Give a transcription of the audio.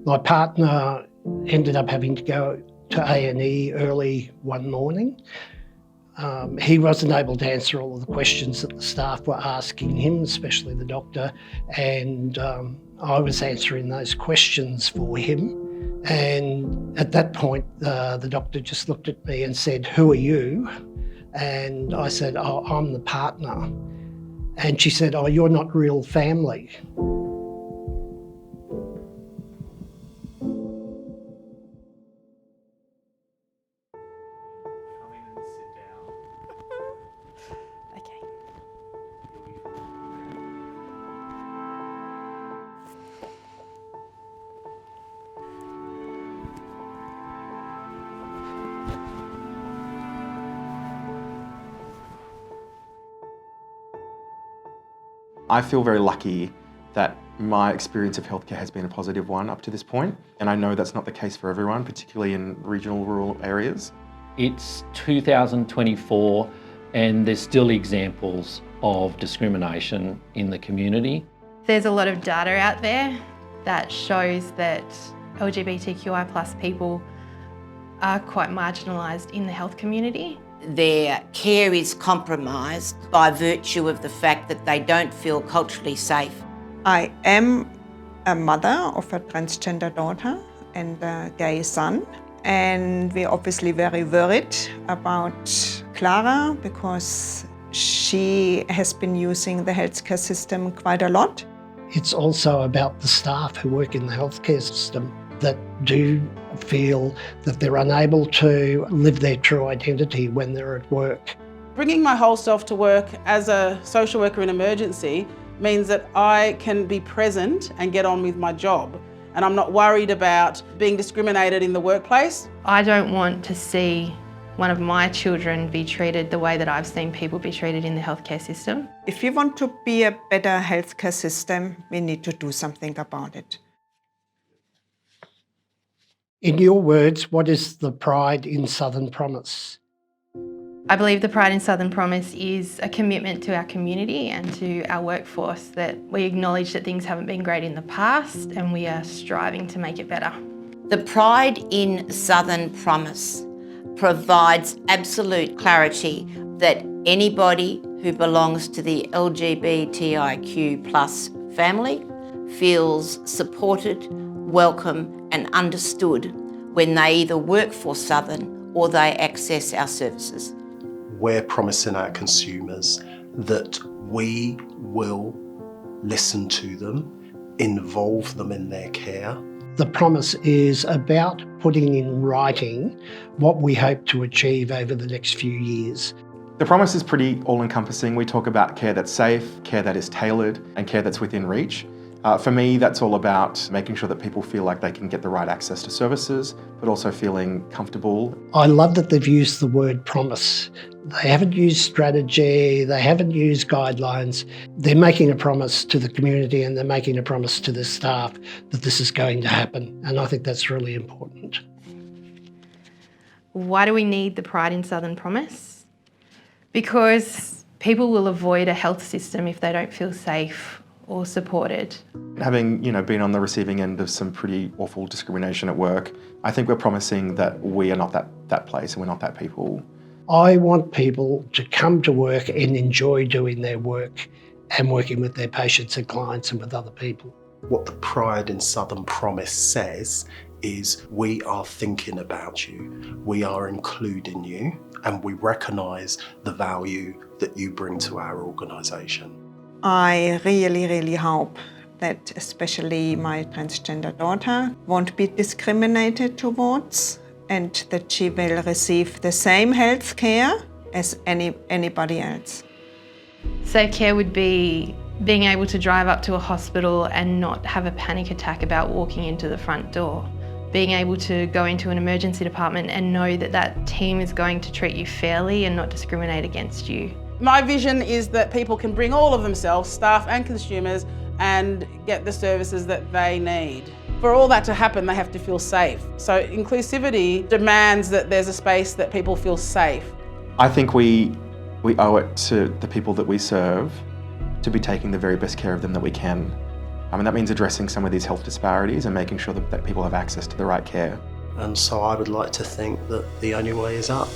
My partner ended up having to go to A&E early one morning. He wasn't able to answer all of the questions that the staff were asking him, especially the doctor, and I was answering those questions for him. And at that point, the doctor just looked at me and said, "Who are you?" And I said, "Oh, I'm the partner." And she said, "Oh, you're not real family." I feel very lucky that my experience of healthcare has been a positive one up to this point, and I know that's not the case for everyone, particularly in regional rural areas. It's 2024 and there's still examples of discrimination in the community. There's a lot of data out there that shows that LGBTQI+ people are quite marginalised in the health community. Their care is compromised by virtue of the fact that they don't feel culturally safe. I am a mother of a transgender daughter and a gay son, and we're obviously very worried about Clara because she has been using the healthcare system quite a lot. It's also about the staff who work in the healthcare system that do feel that they're unable to live their true identity when they're at work. Bringing my whole self to work as a social worker in emergency means that I can be present and get on with my job, and I'm not worried about being discriminated in the workplace. I don't want to see one of my children be treated the way that I've seen people be treated in the healthcare system. If we want to be a better healthcare system, we need to do something about it. In your words, what is the pride in Southern Promise? I believe the pride in Southern Promise is a commitment to our community and to our workforce, that we acknowledge that things haven't been great in the past and we are striving to make it better. The pride in Southern Promise provides absolute clarity that anybody who belongs to the LGBTIQ+ family feels supported, welcome and understood when they either work for Southern or they access our services. We're promising our consumers that we will listen to them, involve them in their care. The promise is about putting in writing what we hope to achieve over the next few years. The promise is pretty all-encompassing. We talk about care that's safe, care that is tailored, and care that's within reach. For me, that's all about making sure that people feel like they can get the right access to services, but also feeling comfortable. I love that they've used the word promise. They haven't used strategy, they haven't used guidelines. They're making a promise to the community and they're making a promise to the staff that this is going to happen. And I think that's really important. Why do we need the pride in Southern Promise? Because people will avoid a health system if they don't feel safe or supported. Having been on the receiving end of some pretty awful discrimination at work, I think we're promising that we are not that place and we're not that people. I want people to come to work and enjoy doing their work and working with their patients and clients and with other people. What the pride in Southern Promise says is we are thinking about you, we are including you, and we recognise the value that you bring to our organisation. I really, really hope that especially my transgender daughter won't be discriminated towards and that she will receive the same health care as anybody else. Safe care would be being able to drive up to a hospital and not have a panic attack about walking into the front door. Being able to go into an emergency department and know that that team is going to treat you fairly and not discriminate against you. My vision is that people can bring all of themselves, staff and consumers, and get the services that they need. For all that to happen, they have to feel safe. So inclusivity demands that there's a space that people feel safe. I think we owe it to the people that we serve to be taking the very best care of them that we can. And that means addressing some of these health disparities and making sure that people have access to the right care. And so I would like to think that the only way is up.